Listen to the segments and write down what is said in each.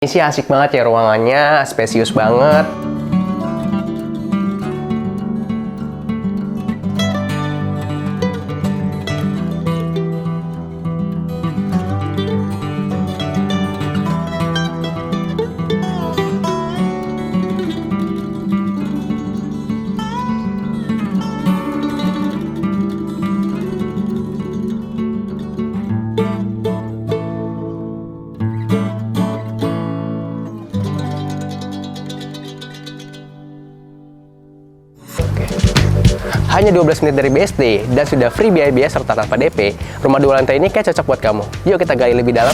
Ini sih asik banget ya ruangannya, spesius banget. Hanya 12 menit dari BSD dan sudah free biaya serta tanpa DP, rumah 2 lantai ini kayak cocok buat kamu. Yuk kita gali lebih dalam.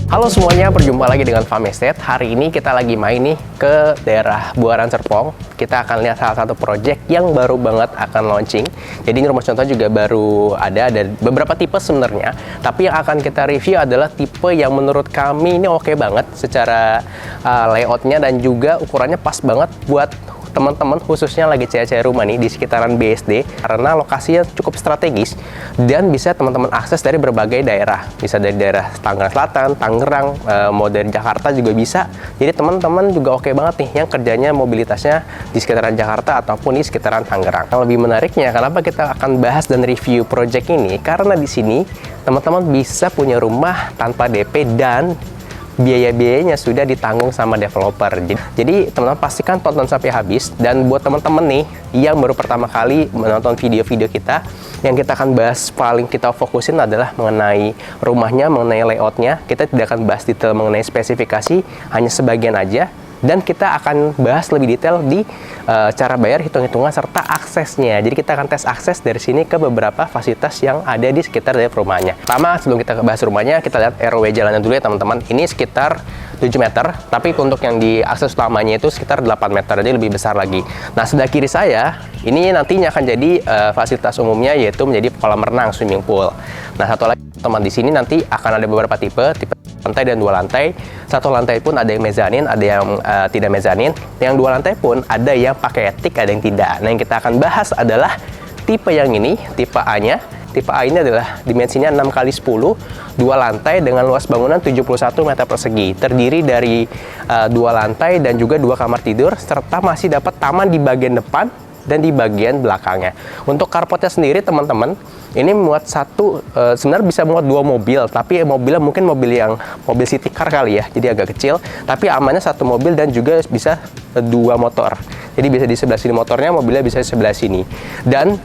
Halo semuanya, berjumpa lagi dengan Fahmi Estate. Hari ini kita lagi main nih ke daerah Buaran Serpong. Kita akan lihat salah satu project yang baru banget akan launching. Jadi ini rumah contoh juga baru ada beberapa tipe sebenarnya. Tapi yang akan kita review adalah tipe yang menurut kami ini oke banget secara layoutnya dan juga ukurannya pas banget buat teman-teman, khususnya lagi cari-cari rumah nih di sekitaran BSD, karena lokasinya cukup strategis dan bisa teman-teman akses dari berbagai daerah. Bisa dari daerah Tangerang Selatan, Tangerang, mau dari Jakarta juga bisa. Jadi teman-teman juga oke banget nih yang kerjanya mobilitasnya di sekitaran Jakarta ataupun di sekitaran Tangerang. Yang lebih menariknya, kenapa kita akan bahas dan review project ini? Karena di sini teman-teman bisa punya rumah tanpa DP dan biaya-biayanya sudah ditanggung sama developer. Jadi teman-teman pastikan tonton sampai habis. Dan buat teman-teman nih yang baru pertama kali menonton video-video kita, yang kita akan bahas paling kita fokusin adalah mengenai rumahnya, mengenai layoutnya. Kita tidak akan bahas detail mengenai spesifikasi, hanya sebagian aja. Dan kita akan bahas lebih detail di cara bayar, hitung-hitungan, serta aksesnya. Jadi kita akan tes akses dari sini ke beberapa fasilitas yang ada di sekitar dari rumahnya. Pertama, sebelum kita bahas rumahnya, kita lihat ROW jalannya dulu ya teman-teman. Ini sekitar 7 meter, tapi untuk yang di akses utamanya itu sekitar 8 meter, jadi lebih besar lagi. Nah, sebelah kiri saya, ini nantinya akan jadi fasilitas umumnya, yaitu menjadi kolam renang, swimming pool. Nah, satu lagi teman di sini nanti akan ada beberapa tipe lantai dan 2 lantai. Satu lantai pun ada yang mezanin, ada yang tidak mezanin. Yang 2 lantai pun ada yang pakai attic, ada yang tidak. Nah, yang kita akan bahas adalah tipe yang ini, tipe A-nya. Tipe A ini adalah dimensinya 6x10, 2 lantai dengan luas bangunan 71 meter persegi. Terdiri dari 2 lantai dan juga 2 kamar tidur, serta masih dapat taman di bagian depan dan di bagian belakangnya. Untuk carportnya sendiri teman-teman, ini muat sebenarnya bisa muat 2 mobil, tapi mobilnya mungkin mobil city car kali ya, jadi agak kecil. Tapi amannya 1 mobil dan juga bisa 2 motor. Jadi bisa di sebelah sini motornya, mobilnya bisa di sebelah sini. Dan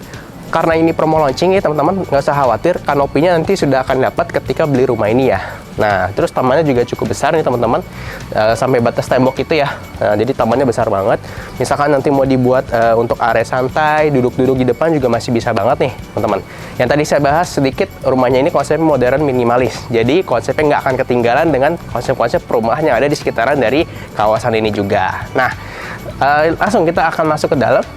karena ini promo launching ya teman-teman, nggak usah khawatir, kanopinya nanti sudah akan dapat ketika beli rumah ini ya. Nah, terus tamannya juga cukup besar nih teman-teman, sampai batas tembok itu ya. Nah, jadi tamannya besar banget. Misalkan nanti mau dibuat untuk area santai, duduk-duduk di depan juga masih bisa banget nih teman-teman. Yang tadi saya bahas sedikit, rumahnya ini konsepnya modern minimalis. Jadi konsepnya nggak akan ketinggalan dengan konsep-konsep perumahan yang ada di sekitaran dari kawasan ini juga. Nah, langsung kita akan masuk ke dalam.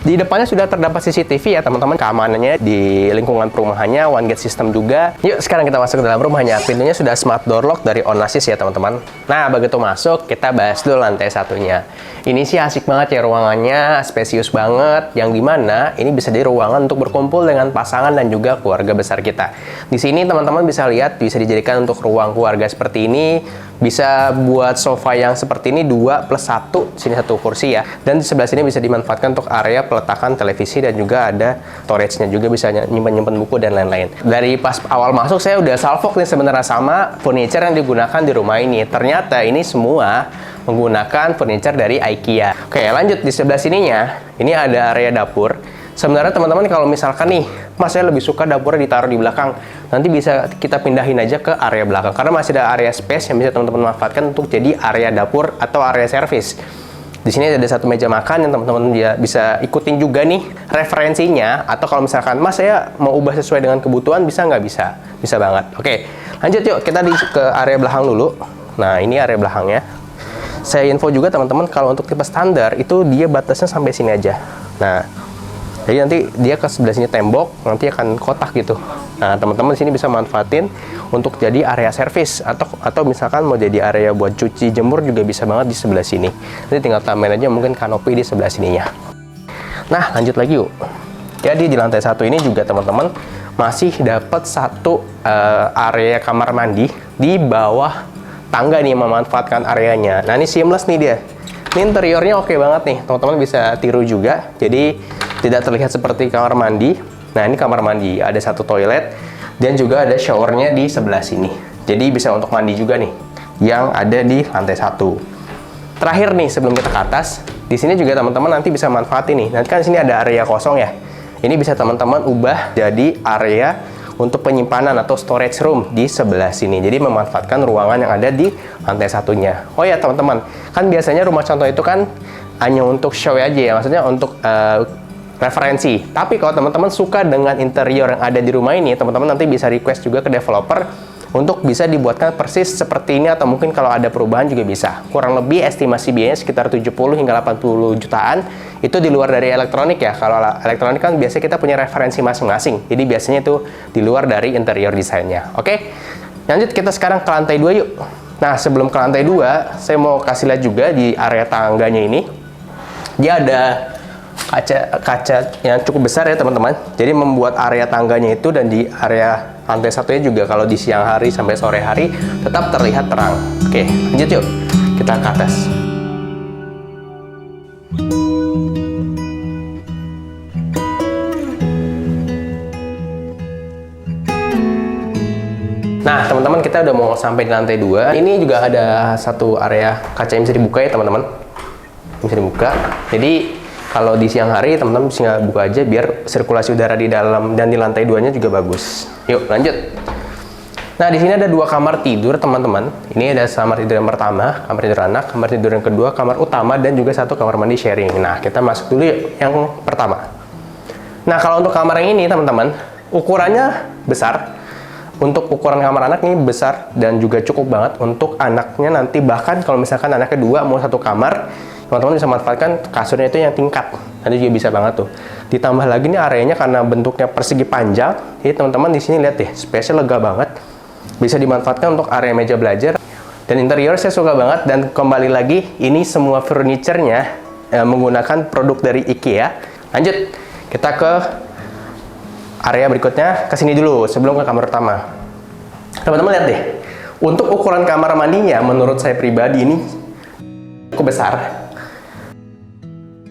Di depannya sudah terdapat CCTV ya teman-teman, keamanannya di lingkungan perumahannya, one gate system juga. Yuk sekarang kita masuk ke dalam rumahnya. Pintunya sudah smart door lock dari Onassis ya teman-teman. Nah, begitu masuk kita bahas dulu lantai satunya. Ini sih asik banget ya ruangannya, spesius banget, yang dimana ini bisa jadi ruangan untuk berkumpul dengan pasangan dan juga keluarga besar kita. Di sini teman-teman bisa lihat, bisa dijadikan untuk ruang keluarga seperti ini. Bisa buat sofa yang seperti ini 2 plus 1, sini 1 kursi ya. Dan di sebelah sini bisa dimanfaatkan untuk area peletakan televisi dan juga ada storage-nya juga, bisa nyimpan buku dan lain-lain. Dari pas awal masuk saya udah salfok nih sebenarnya sama furniture yang digunakan di rumah ini. Ternyata ini semua menggunakan furniture dari IKEA. Oke, lanjut di sebelah sininya. Ini ada area dapur. Sebenarnya teman-teman kalau misalkan nih, Mas saya lebih suka dapurnya ditaruh di belakang, nanti bisa kita pindahin aja ke area belakang karena masih ada area space yang bisa teman-teman manfaatkan untuk jadi area dapur atau area service. Di sini ada 1 meja makan yang teman-teman bisa ikutin juga nih referensinya, atau kalau misalkan Mas saya mau ubah sesuai dengan kebutuhan, bisa nggak? Bisa banget. Oke, lanjut yuk kita ke area belakang dulu. Nah, ini area belakangnya. Saya info juga teman-teman, kalau untuk tipe standar itu dia batasnya sampai sini aja. Nah, jadi nanti dia ke sebelah sini tembok, nanti akan kotak gitu. Nah, teman-teman sini bisa manfaatin untuk jadi area servis atau misalkan mau jadi area buat cuci jemur juga bisa banget di sebelah sini. Nanti tinggal tambahin aja mungkin kanopi di sebelah sininya. Nah, lanjut lagi yuk. Jadi di lantai 1 ini juga teman-teman masih dapat satu area kamar mandi di bawah tangga nih, memanfaatkan areanya. Nah, ini seamless nih dia. Ini interiornya oke banget nih, teman-teman bisa tiru juga. Jadi tidak terlihat seperti kamar mandi. Nah, ini kamar mandi, ada satu toilet dan juga ada showernya di sebelah sini. Jadi bisa untuk mandi juga nih, yang ada di lantai 1. Terakhir nih sebelum kita ke atas, di sini juga teman-teman nanti bisa manfaatin nih. Nanti kan di sini ada area kosong ya. Ini bisa teman-teman ubah jadi area untuk penyimpanan atau storage room di sebelah sini. Jadi memanfaatkan ruangan yang ada di lantai 1-nya. Oh ya teman-teman, kan biasanya rumah contoh itu kan hanya untuk show aja ya, maksudnya untuk referensi. Tapi kalau teman-teman suka dengan interior yang ada di rumah ini, teman-teman nanti bisa request juga ke developer untuk bisa dibuatkan persis seperti ini, atau mungkin kalau ada perubahan juga bisa. Kurang lebih estimasi biayanya sekitar 70 hingga 80 jutaan. Itu di luar dari elektronik ya. Kalau elektronik kan biasanya kita punya referensi masing-masing. Jadi biasanya itu di luar dari interior desainnya. Oke, lanjut kita sekarang ke lantai 2 yuk. Nah, sebelum ke lantai 2, saya mau kasih lihat juga di area tangganya ini. Dia ada kaca yang cukup besar ya teman-teman. Jadi membuat area tangganya itu dan di area lantai 1-nya juga kalau di siang hari sampai sore hari tetap terlihat terang. Oke, lanjut yuk. Kita ke atas. Nah, teman-teman, kita udah mau sampai di lantai 2. Ini juga ada satu area kaca yang bisa dibuka ya teman-teman. Bisa dibuka. Jadi kalau di siang hari, teman-teman bisa buka aja biar sirkulasi udara di dalam dan di lantai 2-nya juga bagus. Yuk, lanjut. Nah, di sini ada 2 kamar tidur, teman-teman. Ini ada kamar tidur yang pertama, kamar tidur anak, kamar tidur yang kedua, kamar utama, dan juga satu kamar mandi sharing. Nah, kita masuk dulu yuk yang pertama. Nah, kalau untuk kamar yang ini, teman-teman, ukurannya besar. Untuk ukuran kamar anak ini besar dan juga cukup banget untuk anaknya nanti. Bahkan kalau misalkan anak kedua mau satu kamar, teman-teman bisa manfaatkan kasurnya itu yang tingkat. Nanti juga bisa banget tuh. Ditambah lagi nih areanya karena bentuknya persegi panjang. Jadi teman-teman di sini lihat deh, space-nya lega banget. Bisa dimanfaatkan untuk area meja belajar. Dan interior saya suka banget. Dan kembali lagi, ini semua furniture-nya menggunakan produk dari IKEA. Lanjut, kita ke area berikutnya. Ke sini dulu sebelum ke kamar utama. Teman-teman lihat deh. Untuk ukuran kamar mandinya, menurut saya pribadi ini cukup besar.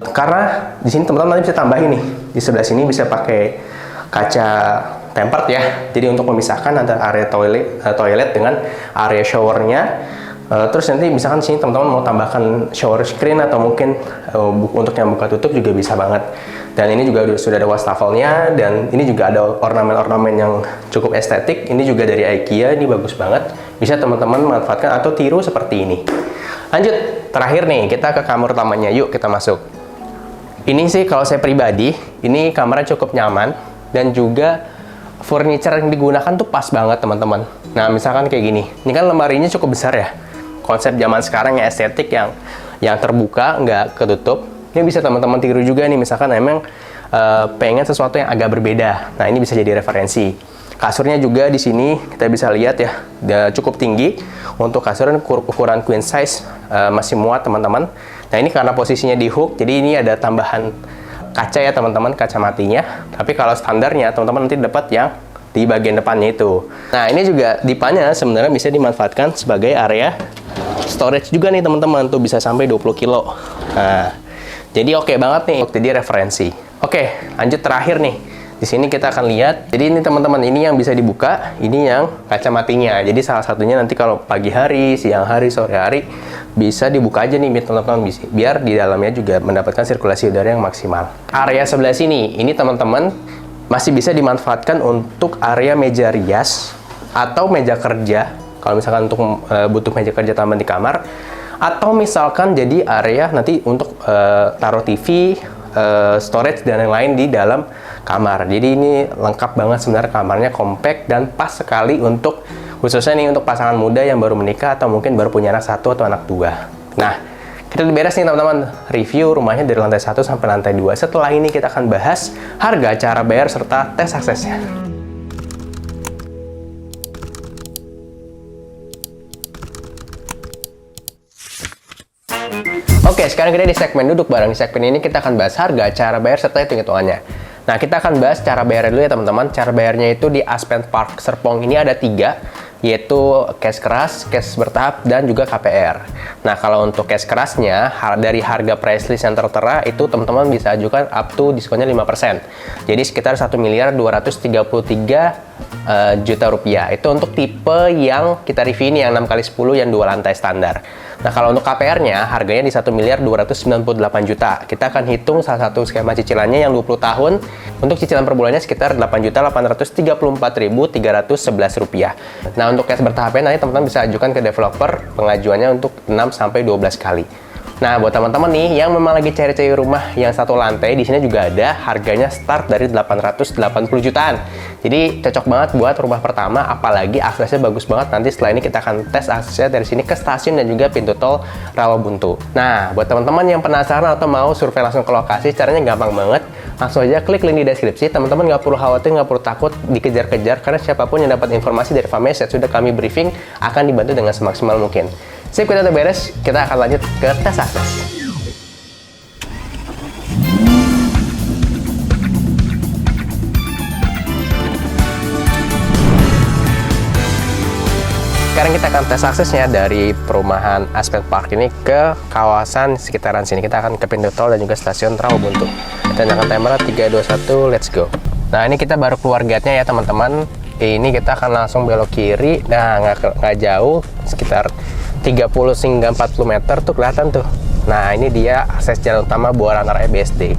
Karena di sini teman-teman nanti bisa tambahin nih, di sebelah sini bisa pakai kaca tempered ya. Jadi untuk memisahkan antara area toilet dengan area showernya. Terus nanti misalkan di sini teman-teman mau tambahkan shower screen atau mungkin untuk yang buka tutup juga bisa banget. Dan ini juga sudah ada wastafelnya, dan ini juga ada ornamen-ornamen yang cukup estetik. Ini juga dari IKEA, ini bagus banget. Bisa teman-teman manfaatkan atau tiru seperti ini. Lanjut, terakhir nih kita ke kamar utamanya. Yuk kita masuk. Ini sih kalau saya pribadi, ini kamarnya cukup nyaman dan juga furniture yang digunakan tuh pas banget teman-teman. Nah misalkan kayak gini, ini kan lemarinya cukup besar ya. Konsep zaman sekarang yang estetik, yang terbuka, nggak ketutup. Ini bisa teman-teman tiru juga nih, misalkan emang pengen sesuatu yang agak berbeda. Nah ini bisa jadi referensi. Kasurnya juga di sini kita bisa lihat ya, cukup tinggi. Untuk kasurnya ukuran queen size, masih muat teman-teman. Nah ini karena posisinya di hook, jadi ini ada tambahan kaca ya teman-teman, kaca matinya. Tapi kalau standarnya teman-teman nanti dapat yang di bagian depannya itu. Nah ini juga dipannya sebenarnya bisa dimanfaatkan sebagai area storage juga nih teman-teman, tuh bisa sampai 20 kilo. Nah jadi oke banget nih untuk jadi referensi. Oke, lanjut terakhir nih. Di sini kita akan lihat. Jadi ini teman-teman, ini yang bisa dibuka, ini yang kaca matinya. Jadi salah satunya nanti kalau pagi hari, siang hari, sore hari bisa dibuka aja nih teman-teman, biar di dalamnya juga mendapatkan sirkulasi udara yang maksimal. Area sebelah sini, ini teman-teman masih bisa dimanfaatkan untuk area meja rias atau meja kerja. Kalau misalkan untuk butuh meja kerja tambahan di kamar, atau misalkan jadi area nanti untuk taruh TV, storage dan yang lain di dalam kamar. Jadi ini lengkap banget sebenarnya, kamarnya compact dan pas sekali untuk khususnya nih untuk pasangan muda yang baru menikah atau mungkin baru punya anak 1 atau anak 2. Nah, kita udah beres nih teman-teman review rumahnya dari lantai 1 sampai lantai 2. Setelah ini kita akan bahas harga, cara bayar serta tes aksesnya. Oke, sekarang kita di segmen duduk bareng. Di segmen ini kita akan bahas harga, cara bayar, serta hitung-hitungannya. Nah, kita akan bahas cara bayarnya dulu ya teman-teman. Cara bayarnya itu di Aspen Park Serpong ini ada 3, yaitu cash keras, cash bertahap, dan juga KPR. Nah, kalau untuk cash kerasnya, dari harga price list yang tertera, itu teman-teman bisa ajukan up to diskonnya 5%. Jadi sekitar 1.233 juta rupiah. Itu untuk tipe yang kita review ini, yang 6x10, yang 2 lantai standar. Nah, kalau untuk KPR-nya, harganya di 1.298 juta. Kita akan hitung salah satu skema cicilannya yang 20 tahun. Untuk cicilan per bulannya sekitar 8.834.311 rupiah. Nah, untuk cash bertahapnya nanti teman-teman bisa ajukan ke developer, pengajuannya untuk 6-12 kali. Nah, buat teman-teman nih yang memang lagi cari-cari rumah yang 1 lantai, di sini juga ada harganya start dari 880 jutaan. Jadi cocok banget buat rumah pertama, apalagi aksesnya bagus banget. Nanti setelah ini kita akan tes aksesnya dari sini ke stasiun dan juga pintu tol Rawabuntu. Nah, buat teman-teman yang penasaran atau mau survei langsung ke lokasi, caranya gampang banget. Langsung aja klik link di deskripsi. Teman-teman nggak perlu khawatir, nggak perlu takut dikejar-kejar, karena siapapun yang dapat informasi dari Famesset sudah kami briefing akan dibantu dengan semaksimal mungkin. Sip, kita udah beres, kita akan lanjut ke tes akses. Sekarang kita akan tes aksesnya dari perumahan Aspen Park ini ke kawasan sekitaran sini. Kita akan ke pintu tol dan juga stasiun Rawabuntu. Kita nyalakan timer, 3, 2, 1, let's go. Nah, ini kita baru keluar gate-nya ya teman-teman. Ini kita akan langsung belok kiri. Nah, nggak jauh, sekitar 30 hingga 40 meter tuh kelihatan tuh. Nah, ini dia akses jalan utama Buaran Raya BSD.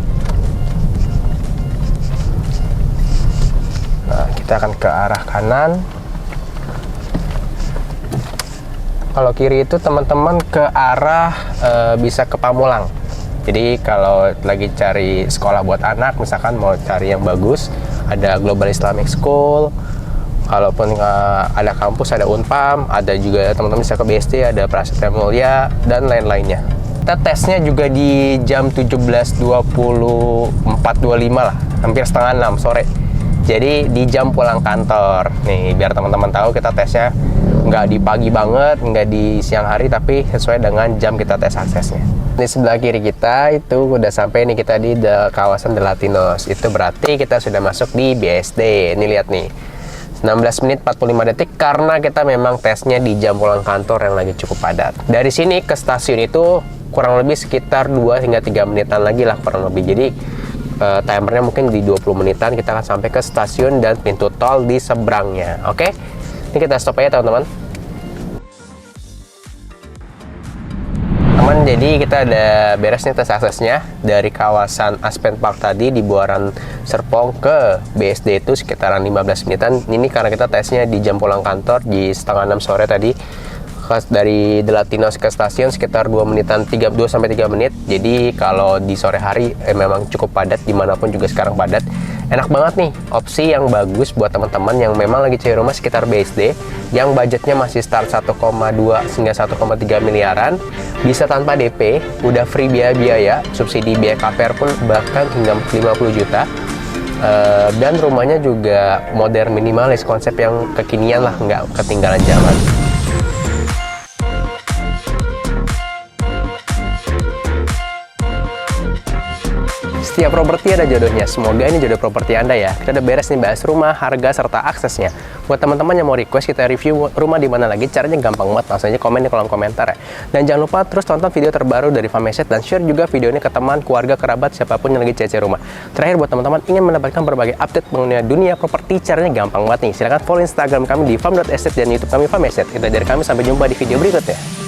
Nah, kita akan ke arah kanan. Kalau kiri itu teman-teman ke arah bisa ke Pamulang. Jadi kalau lagi cari sekolah buat anak, misalkan mau cari yang bagus, ada Global Islamic School. Kalaupun ada kampus, ada Unpam, ada juga teman-teman bisa ke BSD, ada Prasetya Mulia, dan lain-lainnya. Kita tesnya juga di jam 17.24.25 lah, hampir setengah 6 sore. Jadi di jam pulang kantor. Nih, biar teman-teman tahu kita tesnya nggak di pagi banget, nggak di siang hari, tapi sesuai dengan jam kita tes aksesnya. Di sebelah kiri kita itu udah sampai nih, kita di kawasan The Latinos. Itu berarti kita sudah masuk di BSD. Ini lihat nih, 16 menit 45 detik karena kita memang tesnya di jam pulang kantor yang lagi cukup padat. Dari sini ke stasiun itu kurang lebih sekitar 2 hingga 3 menitan lagi lah kurang lebih. Jadi timernya mungkin di 20 menitan kita akan sampai ke stasiun dan pintu tol di seberangnya. Oke, ini kita stop aja teman-teman. Jadi kita ada beres nih tes aksesnya dari kawasan Aspen Park tadi di Buaran Serpong ke BSD itu sekitaran 15 menitan. Ini karena kita tesnya di jam pulang kantor di setengah 6 sore tadi. Dari The Latinos ke stasiun sekitar 2 menitan, 2-3 menit. Jadi kalau di sore hari memang cukup padat, dimanapun juga sekarang padat. Enak banget nih, opsi yang bagus buat teman-teman yang memang lagi cari rumah sekitar BSD, yang budgetnya masih start 1,2 hingga 1,3 miliaran, bisa tanpa DP, udah free biaya-biaya, subsidi biaya KPR pun bahkan hingga 50 juta. Dan rumahnya juga modern minimalis, konsep yang kekinian lah, nggak ketinggalan zaman. Setiap properti ada jodohnya, semoga ini jodoh properti Anda ya. Kita udah beres nih bahas rumah, harga, serta aksesnya. Buat teman-teman yang mau request kita review rumah di mana lagi, caranya gampang banget, langsung aja komen di kolom komentar ya. Dan jangan lupa terus tonton video terbaru dari Famesset dan share juga video ini ke teman, keluarga, kerabat, siapapun yang lagi cari rumah. Terakhir, buat teman-teman ingin mendapatkan berbagai update mengenai dunia properti, caranya gampang banget nih. Silahkan follow Instagram kami di fam.estate dan YouTube kami Famesset. Itu dari kami, sampai jumpa di video berikutnya.